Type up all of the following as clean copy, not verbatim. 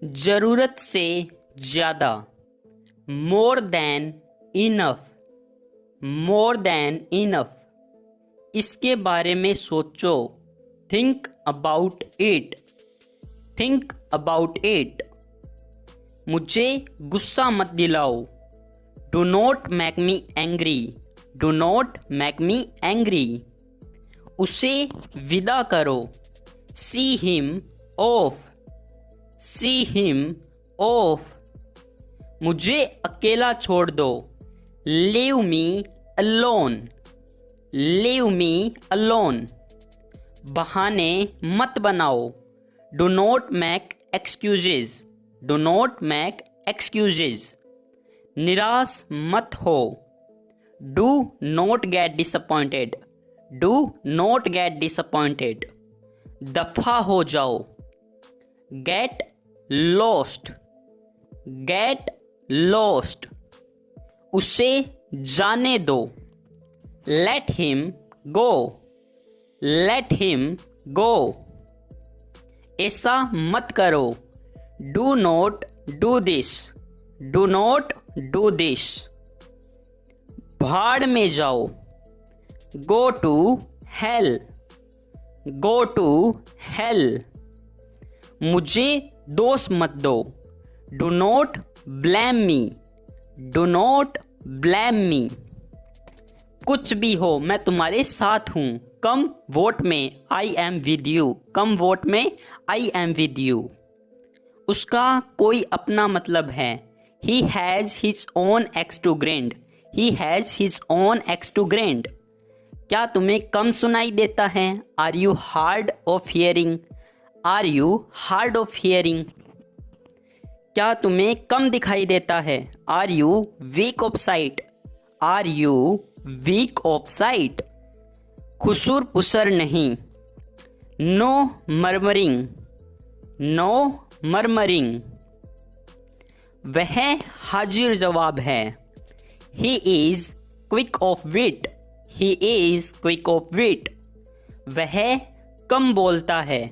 ज़रूरत से ज़्यादा, more than enough, more than enough. इसके बारे में सोचो, think about it, think about it. मुझे गुस्सा मत दिलाओ, do not make me angry, do not make me angry. उसे विदा करो, see him of, see him of. मुझे अकेला छोड़ दो, leave me alone, leave me alone. बहाने मत बनाओ, do not make excuses, do not make excuses. निराश मत हो, do not get disappointed, do not get disappointed. दफा हो जाओ, गेट लॉस्ट, गेट लॉस्ट। उसे जाने दो, let him go, let him go. ऐसा मत करो, do not do this, do not do this. भाड़ में जाओ, go to hell, go to hell. मुझे दोष मत दो, do not blame me, do not blame me. कुछ भी हो मैं तुम्हारे साथ हूँ, कम वोट में I am with you, come vote में आई एम विद यू। उसका कोई अपना मतलब है, he has his own axe to grind, he has his own axe to grind. क्या तुम्हें कम सुनाई देता है, are you hard of hearing, are you hard of hearing. क्या तुम्हें कम दिखाई देता है, are you weak of sight, are you weak of sight. खुसुर पुसर नहीं, नो मरमरिंग, नो मरमरिंग। वह हाजिर जवाब है, he is quick of wit, he is quick of विट। वह कम बोलता है,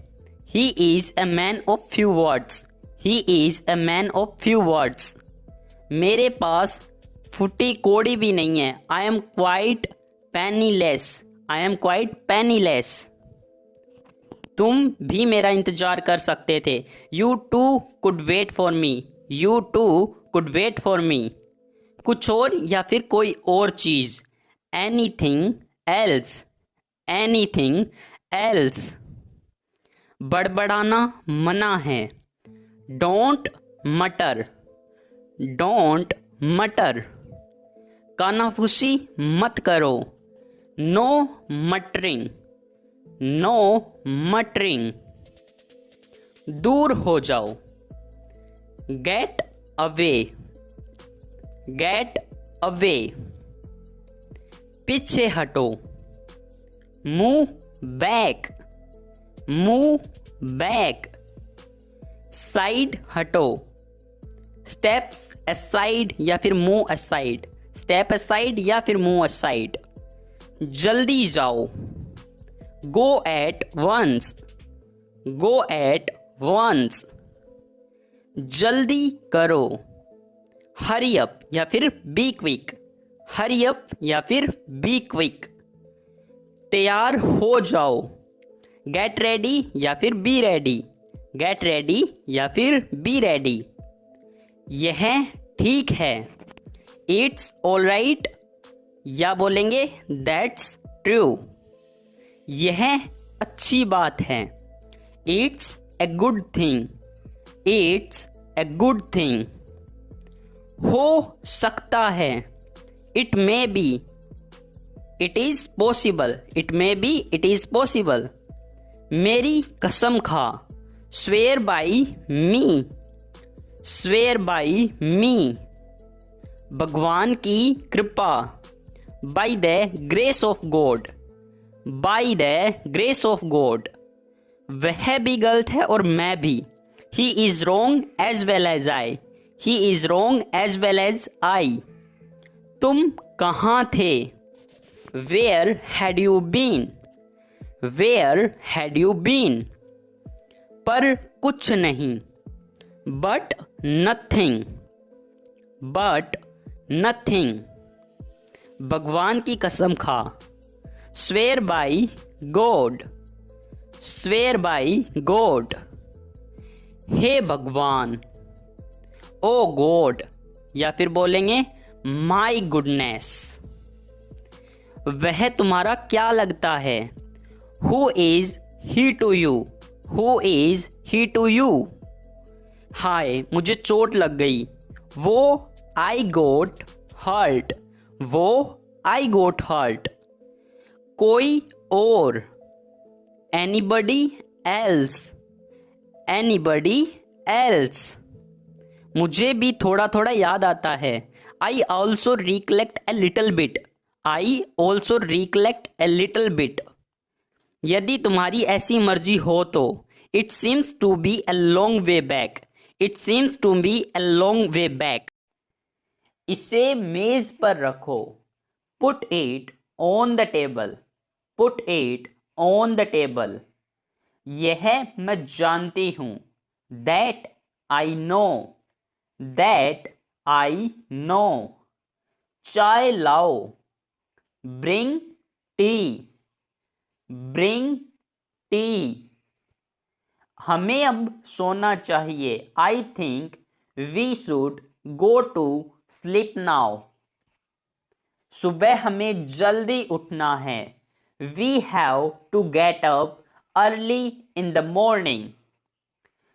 he is a man of few words, he is a man of few words. मेरे पास फुटी कोड़ी भी नहीं है, I am quite penniless, I am quite penniless. तुम भी मेरा इंतज़ार कर सकते थे, you too could wait for me, you too could wait for me. कुछ और या फिर कोई और चीज़, एनीथिंग एल्स, एनीथिंग एल्स। बड़बड़ाना मना है, डोंट मटर, डोंट मटर। कानाफूसी मत करो, नो मटरिंग, नो मटरिंग। दूर हो जाओ, गेट अवे, गेट अवे। पीछे हटो, move back, move back. Side हटो, स्टेप्स असाइड या फिर मूव असाइड, स्टेप असाइड या फिर मूव असाइड। जल्दी जाओ, go at once, go at once. जल्दी करो, हरी अप या फिर बी क्विक, हरी अप या फिर बी क्विक। तैयार हो जाओ, गेट रेडी या फिर बी रेडी, गेट रेडी या फिर बी रेडी। यह ठीक है, इट्स ऑल राइट, या बोलेंगे दैट्स ट्रू। यह अच्छी बात है, it's a good thing, it's a good thing. हो सकता है, it may be, it is possible, it may be, it is possible. मेरी कसम खा, swear by me, swear by me. भगवान की कृपा, by the grace of God, by the grace of God. वह भी गलत है और मैं भी, he is wrong as well as I, he is wrong as well as आई। तुम कहाँ थे, where had you been, where had you been. पर कुछ नहीं, बट नथिंग, बट नथिंग। भगवान की कसम खा, swear by God, swear by God. हे भगवान, ओ गॉड, या फिर बोलेंगे माई गुडनेस। वह तुम्हारा क्या लगता है, who is he to you, who is he to you. हाय मुझे चोट लग गई, वो आई गोट हर्ट, वो आई गोट हर्ट। कोई और, एनीबडी एल्स, एनीबडी एल्स। मुझे भी थोड़ा थोड़ा याद आता है, I also recollect a little bit, I also recollect a little bit. यदि तुम्हारी ऐसी मर्जी हो तो, it seems to be a long way back, it seems to be a long way back. इसे मेज पर रखो, put it on the table, put it on the table. यह मैं जानती हूँ, that I know, that I know. चाय लाओ, ब्रिंग टी, ब्रिंग टी। हमें अब सोना चाहिए, I think we should go to sleep now. सुबह हमें जल्दी उठना है, we have to get up early in the morning.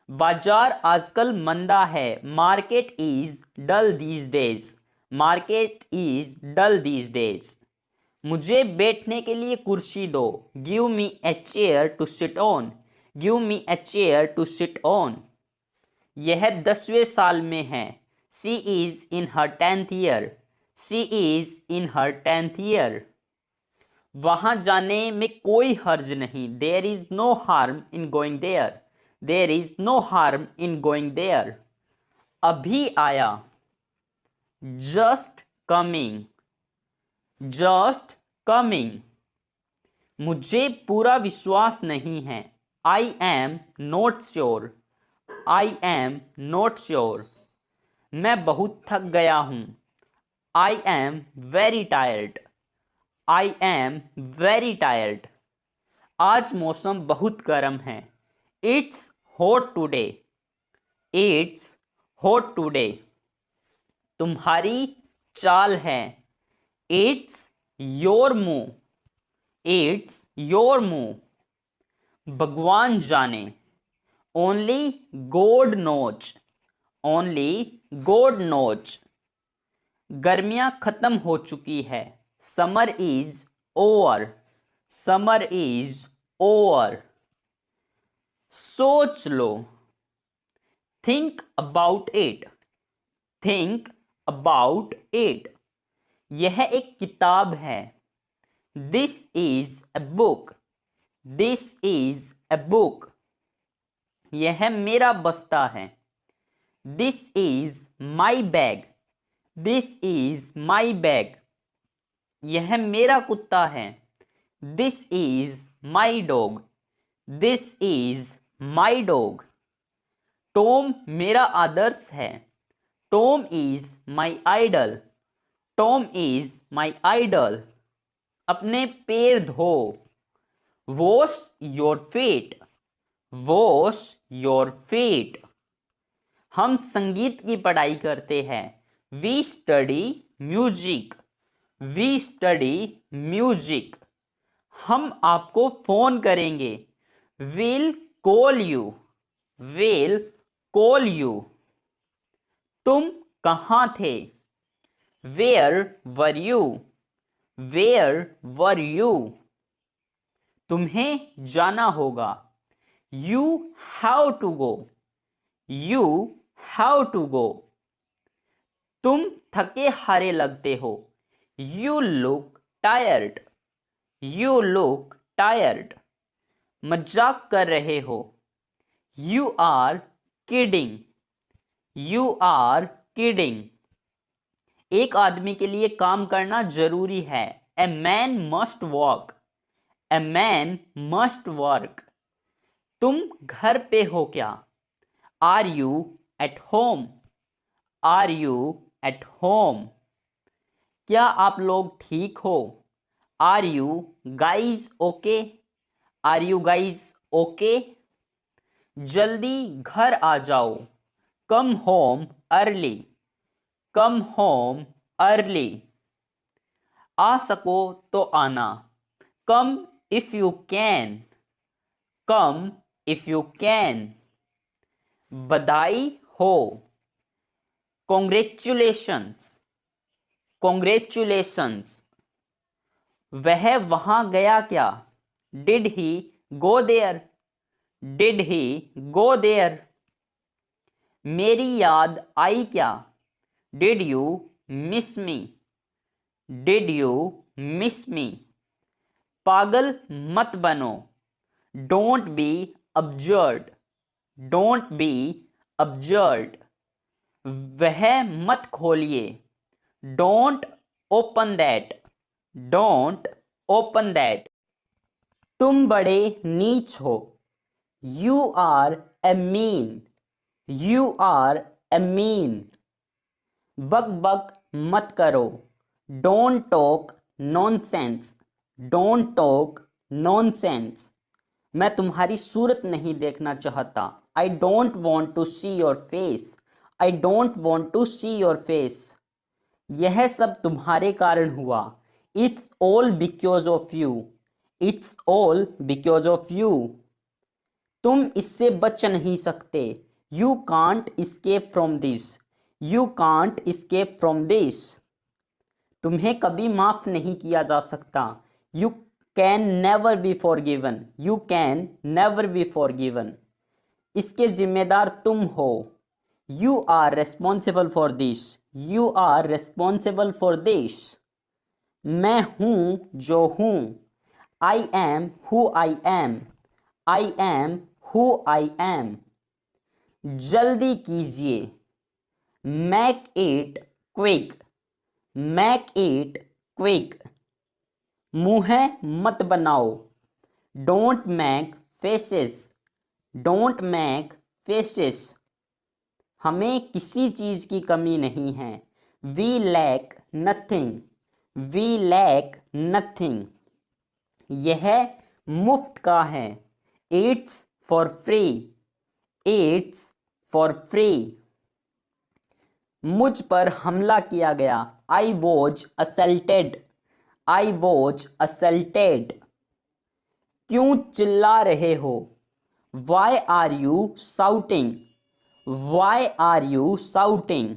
बाजार आजकल मंदा है, market is dull these days, market is dull these days. मुझे बैठने के लिए कुर्सी दो, give me a chair to sit on, give me a chair to sit on. यह 10वें साल में है, she is in her 10th year, she is in her 10th year. वहाँ जाने में कोई हर्ज नहीं, there is no harm in going there, there is no harm in going there. अभी आया, जस्ट कमिंग, जस्ट कमिंग। मुझे पूरा विश्वास नहीं है, I am not sure, I am not sure. मैं बहुत थक गया हूँ, I am very tired, I am very tired. आज मौसम बहुत गर्म है, it's hot today, it's hot today. तुम्हारी चाल है, it's your move, it's your move. भगवान जाने, only God knows, only God knows. गर्मियाँ खत्म हो चुकी है, summer is over, summer is over. सोच लो, think about it, think about it. यह एक किताब है, this is a book, this is a book. यह मेरा बस्ता है, this is my bag, this is my bag. यह मेरा कुत्ता है, this is my dog, this is my dog. Tom मेरा आदर्श है, Tom is my idol, Tom is my idol. अपने पैर धो, wash your feet, wash your feet. हम संगीत की पढ़ाई करते हैं, we study music, we study music. हम आपको फोन करेंगे, will call you, will call you. तुम कहाँ थे, where were you, where were you. तुम्हें जाना होगा, you have to go, you have to go. तुम थके हारे लगते हो, you look tired, you look tired. मजाक कर रहे हो, you are kidding, you are kidding. एक आदमी के लिए काम करना जरूरी है, a man must walk, a man must work. तुम घर पे हो क्या, are you at home? Are you at home? क्या आप लोग ठीक हो? Are you guys okay? Are you guys okay? जल्दी घर आ जाओ। Come home early. Come home early. आ सको तो आना। Come if you can. Come if you can. बधाई हो। कॉन्ग्रेचुलेशंस। कॉन्ग्रेचुलेशंस। वह वहां गया क्या? Did he go there? Did he go there? मेरी याद आई क्या? Did you miss me? Did you miss me? पागल मत बनो। Don't be absurd. Don't be absurd. वह मत खोलिए। Don't open that. Don't open that. तुम बड़े नीच हो। You are a mean. You are a mean. बक बक मत करो। Don't talk nonsense. Don't talk nonsense. मैं तुम्हारी सूरत नहीं देखना चाहता। I don't want to see your face. I don't want to see your face. यह सब तुम्हारे कारण हुआ। It's all because of you. It's all because of you. तुम इससे बच नहीं सकते। You can't escape from this. You can't escape from this. तुम्हें कभी माफ नहीं किया जा सकता। You can never be forgiven. You can never be forgiven. इसके जिम्मेदार तुम हो। You are responsible for this. You are responsible for this. मैं हूं जो हूं। I am who I am. I am who I am. जल्दी कीजिए। Make it quick. Make it quick. मुंह मत बनाओ। Don't make faces. Don't make faces. हमें किसी चीज की कमी नहीं है। We lack nothing. We lack nothing. यह मुफ्त का है। It's for free. It's for free. मुझ पर हमला किया गया। I was assaulted. I was assaulted. क्यों चिल्ला रहे हो? Why are you shouting? Why are you shouting?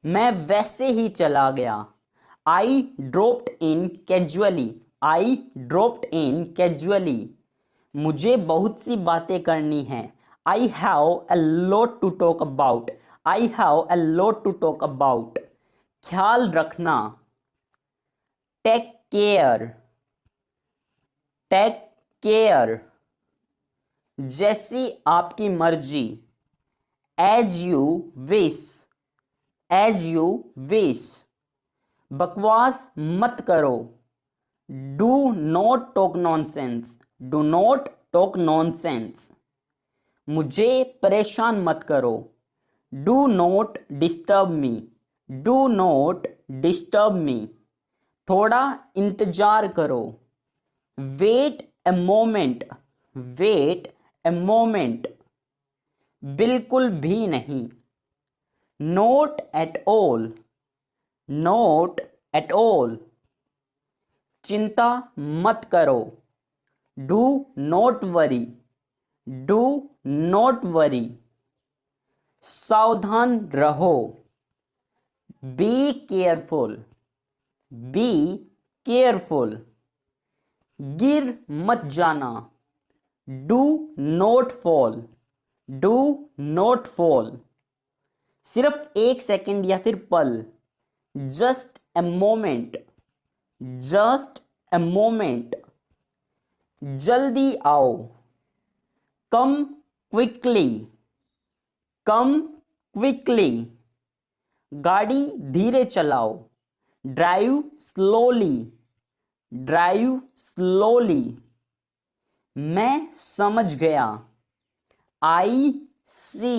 मैं वैसे ही चला गया। I dropped in casually. I dropped in casually. मुझे बहुत सी बातें करनी हैं। I have a lot to talk about. I have a lot to talk about. ख्याल रखना। Take care. Take care. जैसी आपकी मर्जी। As you wish. As you wish. बकवास मत करो। Do not talk nonsense. Do not talk nonsense. मुझे परेशान मत करो। Do not disturb me. Do not disturb me. थोड़ा इंतजार करो। Wait a moment. Wait a moment. बिल्कुल भी नहीं। Note at all. Note at all. चिंता मत करो। Do not worry. Do not worry. सावधान रहो। Be careful. Be careful. गिर मत जाना। Do not fall. Do not fall. सिर्फ एक सेकंड या फिर पल। Just a moment. Just a moment. जल्दी आओ। कम क्विकली। कम क्विकली। गाड़ी धीरे चलाओ। Drive slowly. Drive slowly. मैं समझ गया। आई सी।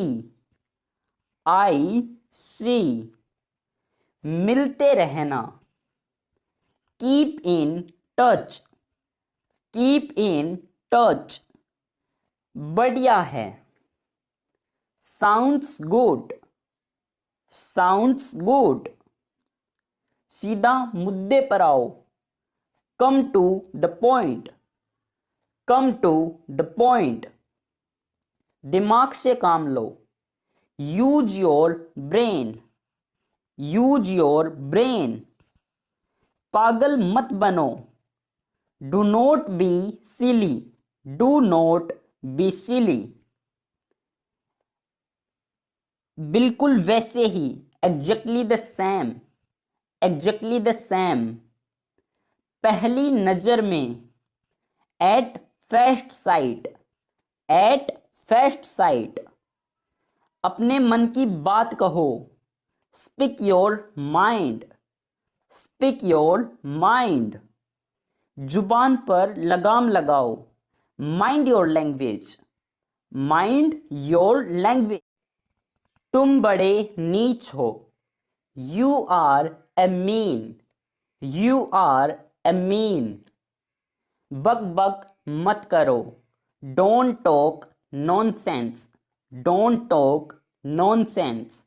I see. मिलते रहना, keep in touch, keep in touch. बढ़िया है, sounds good, sounds good. सीधा मुद्दे पर आओ, come to the point, come to the point. दिमाग से काम लो, use your brain, use your brain. पागल मत बनो, do not be silly, do not be silly. बिल्कुल वैसे ही, exactly the same, exactly the same. पहली नजर में, at first sight, at first sight. अपने मन की बात कहो, speak your mind, speak your mind. जुबान पर लगाम लगाओ, mind your language, mind your language. तुम बड़े नीच हो, you are a mean, you are a mean. बक बक मत करो, don't talk nonsense, don't talk nonsense.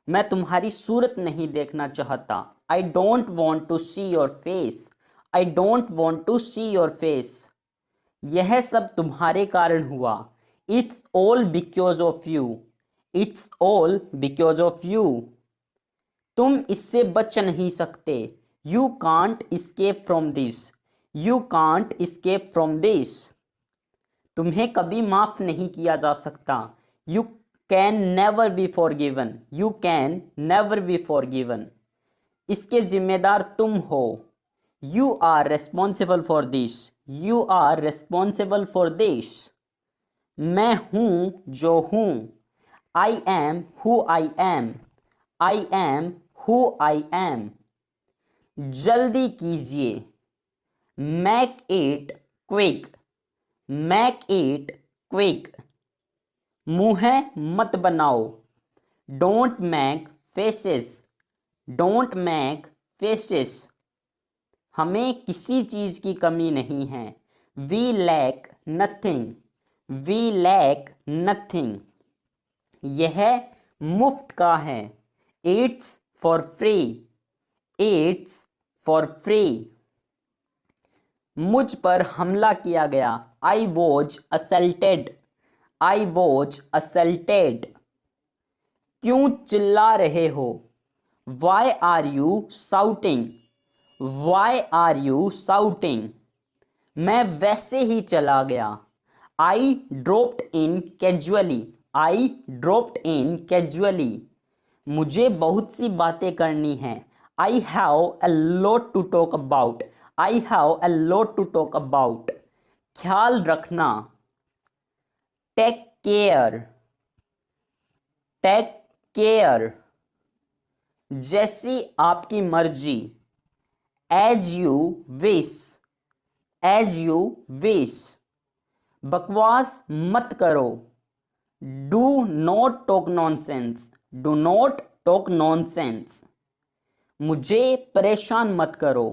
मैं तुम्हारी सूरत नहीं देखना चाहता, I don't want to see your face, I don't want to see your face. यह सब तुम्हारे कारण हुआ, it's all because of you, it's all because of you. तुम इससे बच नहीं सकते, you can't escape from this, you can't escape from this. तुम्हें कभी माफ नहीं किया जा सकता, you can never be forgiven, you can never be forgiven. इसके जिम्मेदार तुम हो, you are responsible for this, you are responsible for this. मैं हूँ जो हूँ, I am who I am, I am who I am. जल्दी कीजिए, make it quick, make it quick. मुँह मत बनाओ, don't make faces, don't make faces. हमें किसी चीज़ की कमी नहीं है, we lack nothing, we lack nothing. यह मुफ्त का है, it's for free, it's for free. मुझ पर हमला किया गया, I was assaulted, I was assaulted. क्यों चिल्ला रहे हो, why are you shouting, why are you shouting. मैं वैसे ही चला गया, I dropped in casually, I dropped in casually. मुझे बहुत सी बातें करनी हैं, I have a lot to talk about, I have a lot to talk about. ख्याल रखना, take care, take care. जैसी आपकी मर्जी, as you wish, as you wish. बकवास मत करो, do not talk nonsense, do not talk nonsense. मुझे परेशान मत करो,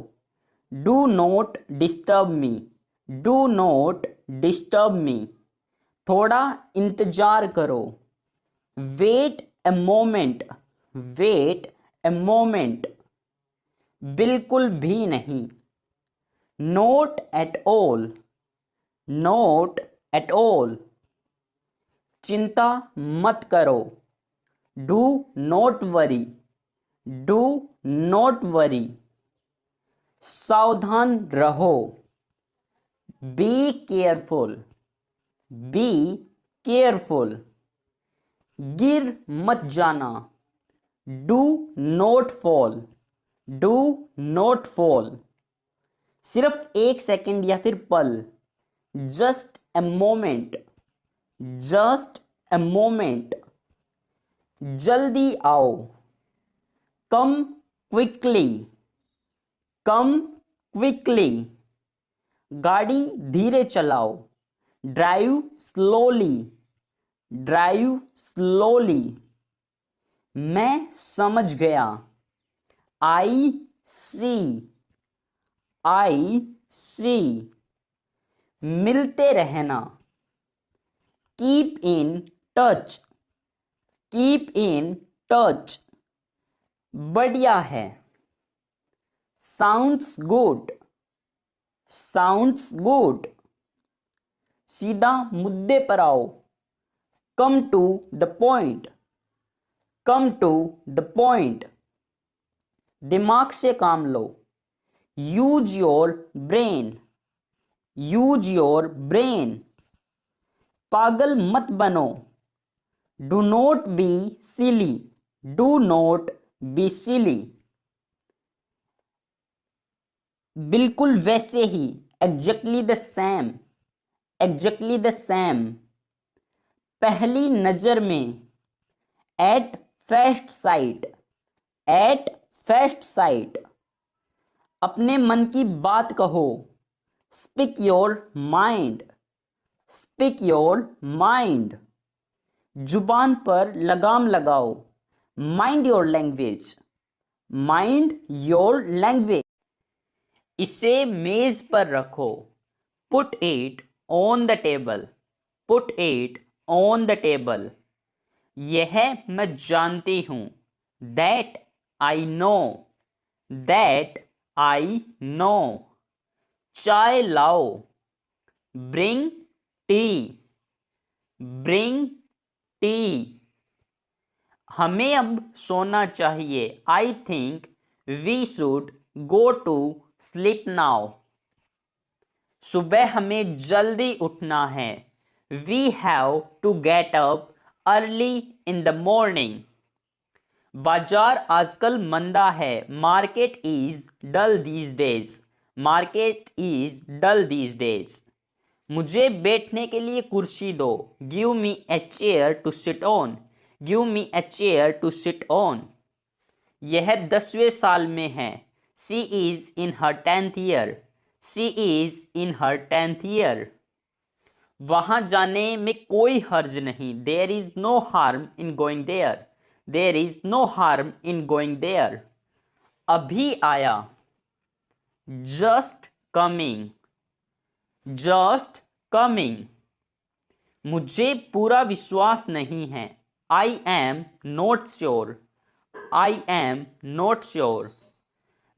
do not disturb me, do not disturb me. थोड़ा इंतजार करो, wait a moment, wait a moment. बिल्कुल भी नहीं, not at all, not at all. चिंता मत करो, do not worry, do not worry. सावधान रहो, be careful, be careful. गिर मत जाना, do not fall, do not fall. सिर्फ एक सेकंड या फिर पल, just a moment, just a moment. जल्दी आओ, come quickly, come quickly. गाड़ी धीरे चलाओ, drive slowly, drive slowly. मैं समझ गया। आई सी, आई सी। मिलते रहना। Keep in touch, keep in touch. बढ़िया है। Sounds good, sounds good. सीधा मुद्दे पर आओ। Come to the point, come to the point. दिमाग से काम लो। Use your brain, use your brain. पागल मत बनो। Do not be silly, do not be silly. बिल्कुल वैसे ही, exactly the same, exactly the same. पहली नजर में, at first sight, at first sight. अपने मन की बात कहो। Speak your mind, speak your mind. जुबान पर लगाम लगाओ। Mind your language, mind your language. इसे मेज पर रखो। Put it on the table, put it on the table. यह मैं जानती हूँ। That I know, that I know. चाय लाओ। Bring tea, bring tea. हमें अब सोना चाहिए। I think we should go to sleep now. सुबह हमें जल्दी उठना है। We have to get up early in the morning. बाजार आजकल मंदा है। Market is dull these days, market is dull these days. मुझे बैठने के लिए कुर्सी दो। Give me a chair to sit on, give me a chair to sit on. यह 10वें साल में है। She is in her 10th year, she is in her 10th year. वहां जाने में कोई हर्ज नहीं। There is no harm in going there, there is no harm in going there. अभी आया। Just coming, just coming. मुझे पूरा विश्वास नहीं है। I am not sure, I am not sure.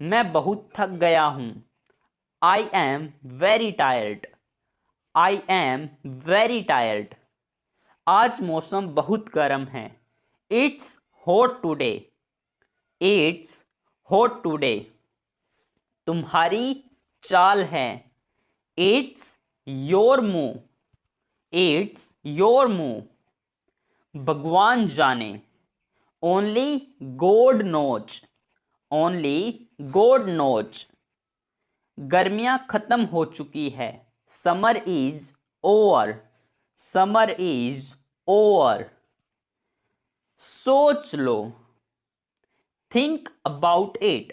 मैं बहुत थक गया हूँ। I am very tired, I am very tired. आज मौसम बहुत गर्म है। It's hot today, it's hot today. तुम्हारी चाल है। It's your move, it's your move. भगवान जाने। Only God knows, only God knows. गर्मियां खत्म हो चुकी है। Summer is over, summer is over. सोच लो। Think about it,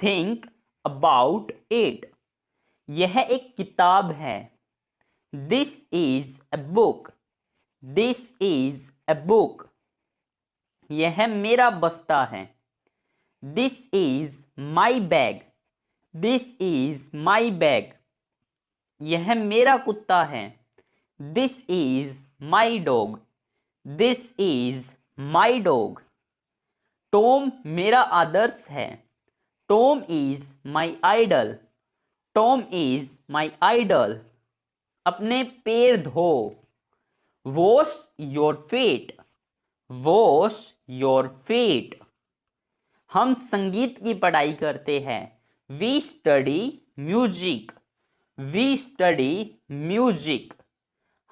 think about it. यह एक किताब है। This is a book, this is a book. यह मेरा बस्ता है। This is my bag, this is my bag. यह मेरा कुत्ता है। This is my dog, this is my dog. Tom मेरा आदर्श है। Tom is my idol, Tom is my idol. अपने पैर धो। Wash your feet, wash your feet. हम संगीत की पढ़ाई करते हैं। We study music, we study music.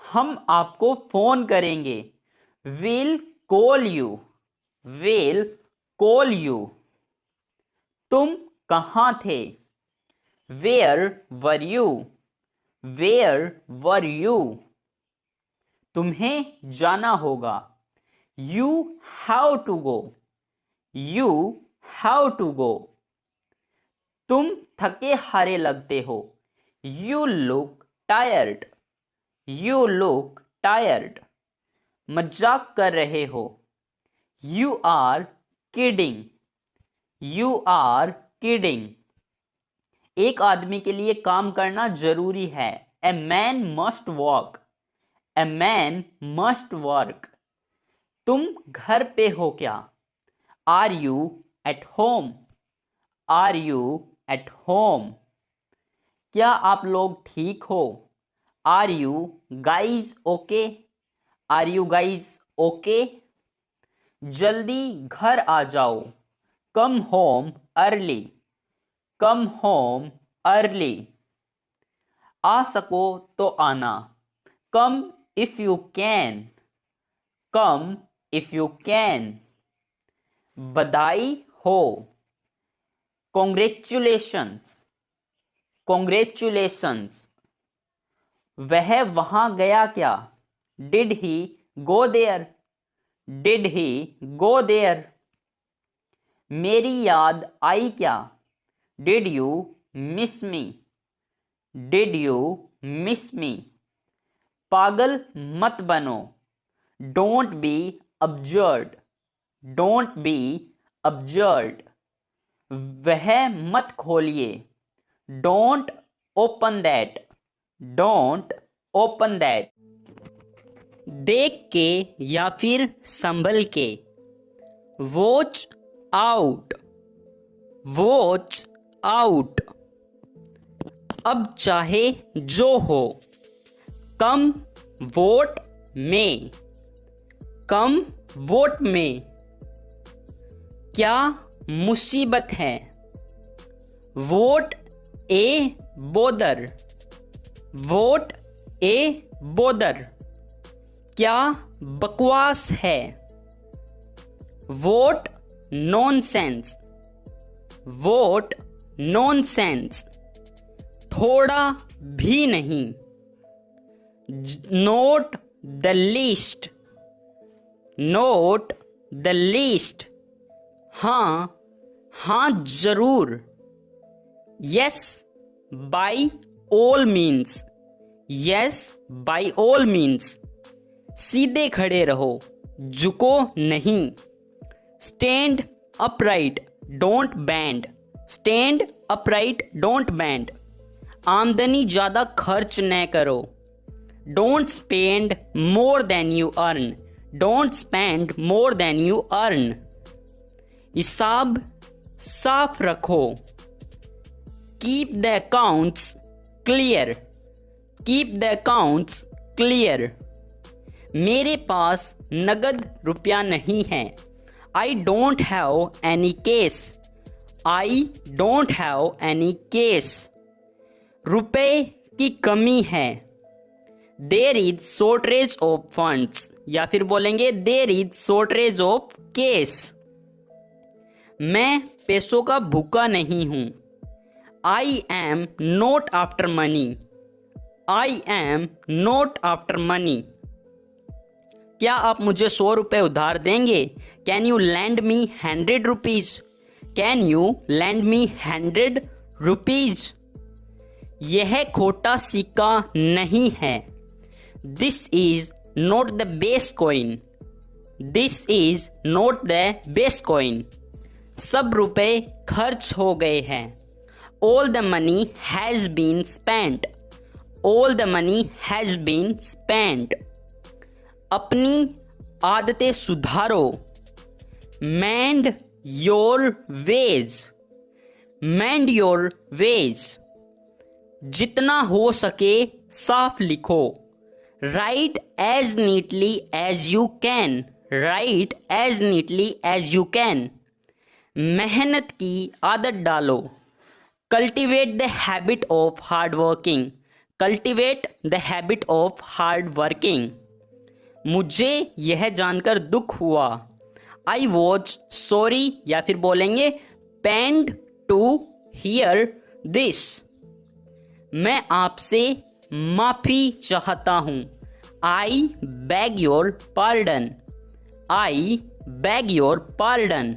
हम आपको फोन करेंगे। Will call you, will call you. तुम कहाँ थे? Where were you, where were you. तुम्हें जाना होगा। You have to go, you have to go. तुम थके हारे लगते हो। You look tired, you look tired. मजाक कर रहे हो। You are kidding, you are kidding. एक आदमी के लिए काम करना जरूरी है। A man must walk, a man must work. तुम घर पे हो क्या? Are you at home, are you at home. क्या आप लोग ठीक हो? Are you guys okay, are you guys okay. जल्दी घर आ जाओ, come home early, come home early. आ सको तो आना, come if you can, come if you can. बधाई हो, कॉन्ग्रेचुलेशंस, कॉन्ग्रेचुलेशंस। वह वहां गया क्या? Did he go there, did he go there. मेरी याद आई क्या? Did you miss me, did you miss me. पागल मत बनो, don't be absurd, don't be absurd. वह मत खोलिए, don't open that, don't open that. देख के या फिर संभल के। Watch out, watch out. अब चाहे जो हो, कम वोट में, कम वोट में। क्या मुसीबत है? What a bother, what a bother. क्या बकवास है? What nonsense, what nonsense. थोड़ा भी नहीं, not the least, not the least. हाँ हाँ जरूर। Yes by all means, yes by all means. सीधे खड़े रहो, झुको नहीं। Stand upright don't bend, stand upright don't bend. आमदनी ज़्यादा खर्च न करो, don't spend more than you earn, don't spend more than you earn. हिसाब साफ रखो, keep the accounts clear, keep the accounts clear. मेरे पास नगद रुपया नहीं है, I don't have any cash, I don't have any cash. रुपए की कमी है, there is shortage of funds, या फिर बोलेंगे there is shortage of cash. मैं पैसों का भूखा नहीं हूं, I am not after money, I am not after money. क्या आप मुझे 100 रुपये उधार देंगे? Can you lend me 100 rupees, can you lend me 100 rupees. यह खोटा सिक्का नहीं है, this is not the base coin, this is not the base coin. सब रुपए खर्च हो गए हैं, all the money has been spent, all the money has been spent. अपनी आदतें सुधारो, mend your ways, mend your ways. जितना हो सके साफ लिखो, write as neatly as you can, write as neatly as you can. मेहनत की आदत डालो, cultivate the habit of hard working, cultivate the habit of hard working. मुझे यह जानकर दुख हुआ, आई वॉज सॉरी, या फिर बोलेंगे पेंड टू हियर दिस। मैं आपसे माफ़ी चाहता हूँ, I beg your pardon, I beg your pardon.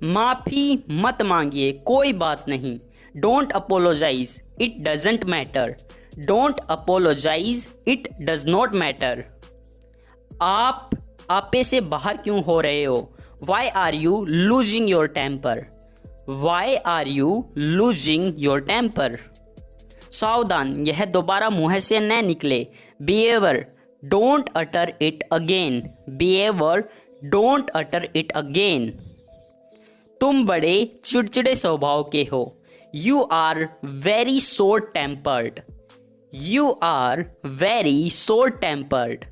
माफ़ी मत मांगिए, कोई बात नहीं, don't apologise it doesn't matter, don't apologise it does not matter. आप आपे से बाहर क्यों हो रहे हो? Why are you losing your temper? Why are you losing your temper? सावधान, यह दोबारा मुंह से न निकले। Beware, don't utter it again. Beware, don't utter it again. तुम बड़े चिड़चिड़े स्वभाव के हो। You are very short tempered. You are very short tempered.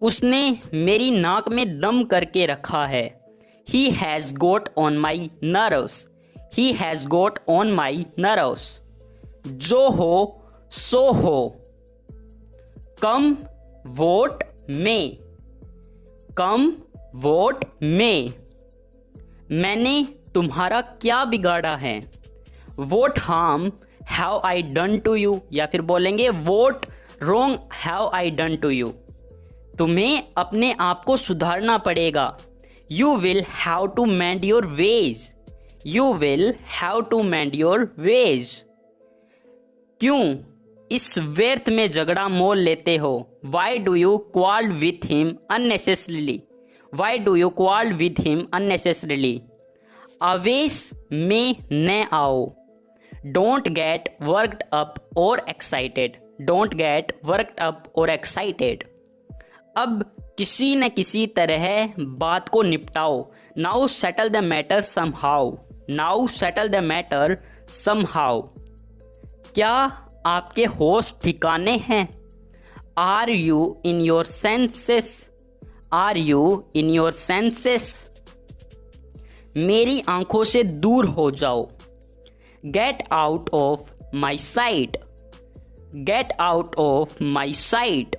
उसने मेरी नाक में दम करके रखा है। He has got on my nerves. He has got on my nerves. जो हो सो हो। कम वोट में। कम वोट में। मैंने तुम्हारा क्या बिगाड़ा है? What harm have I done to you? या फिर बोलेंगे what wrong have I done to you? तुम्हें अपने आप को सुधारना पड़ेगा। You will have to mend your ways. You will have to mend your ways. क्यों इस व्यर्थ में झगड़ा मोल लेते हो? Why do you quarrel with him unnecessarily? Why do you quarrel with him unnecessarily? आवेश में न आओ। डोंट गेट वर्कड अप और excited. Don't get worked up और एक्साइटेड। अब किसी न किसी तरह बात को निपटाओ। Now settle the matter somehow. Now settle the matter somehow. क्या आपके होश ठिकाने हैं? Are you in your senses? Are you in your senses? मेरी आंखों से दूर हो जाओ। Get out of my sight. Get out of my sight.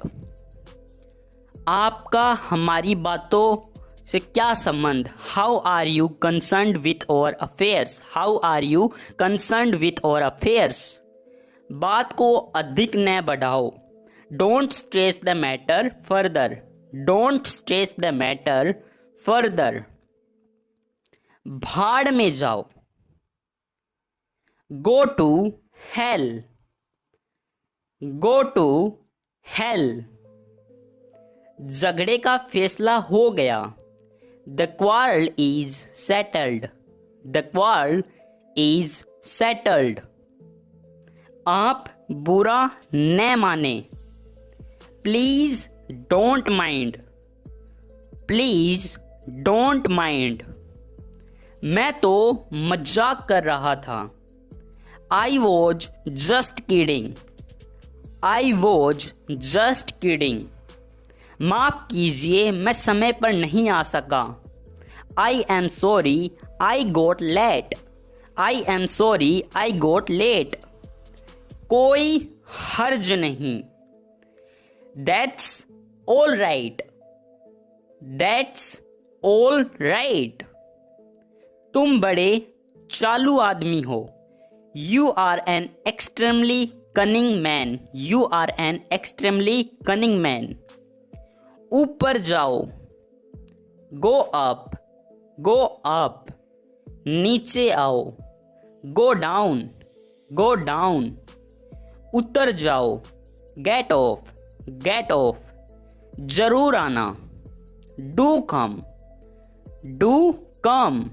आपका हमारी बातों से क्या संबंध? How are you concerned with our affairs? How are you concerned with our affairs? बात को अधिक न बढ़ाओ। Don't stress the matter further. Don't stress the matter further. भाड़ में जाओ। Go to hell. Go to hell. झगड़े का फैसला हो गया। The quarrel is settled. The quarrel is settled. आप बुरा न माने। Please don't mind. Please don't mind. मैं तो मजाक कर रहा था। I was just kidding. I was just kidding. माफ कीजिए, मैं समय पर नहीं आ सका। I am sorry, I got late. I am sorry, I got late. कोई हर्ज नहीं। That's all right. That's all right. तुम बड़े चालू आदमी हो। You are an extremely cunning man. You are an extremely cunning man. ऊपर जाओ। Go up. Go up. नीचे आओ। Go down. Go down. उतर जाओ। Get off. Get off. जरूर आना। Do come. Do come.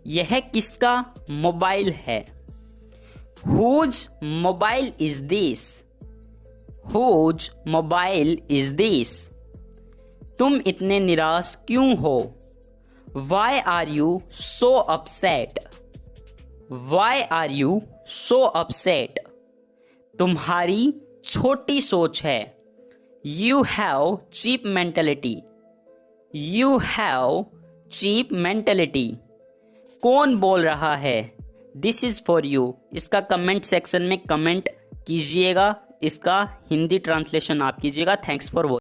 यह किसका मोबाइल है? Whose mobile is this? Whose mobile is this? तुम इतने निराश क्यों हो? Why are you so upset? Why are you so upset? तुम्हारी छोटी सोच है। You have cheap mentality. You have cheap mentality. कौन बोल रहा है? This is for you. इसका कमेंट सेक्शन में कमेंट कीजिएगा। इसका हिंदी ट्रांसलेशन आप कीजिएगा। Thanks for watching.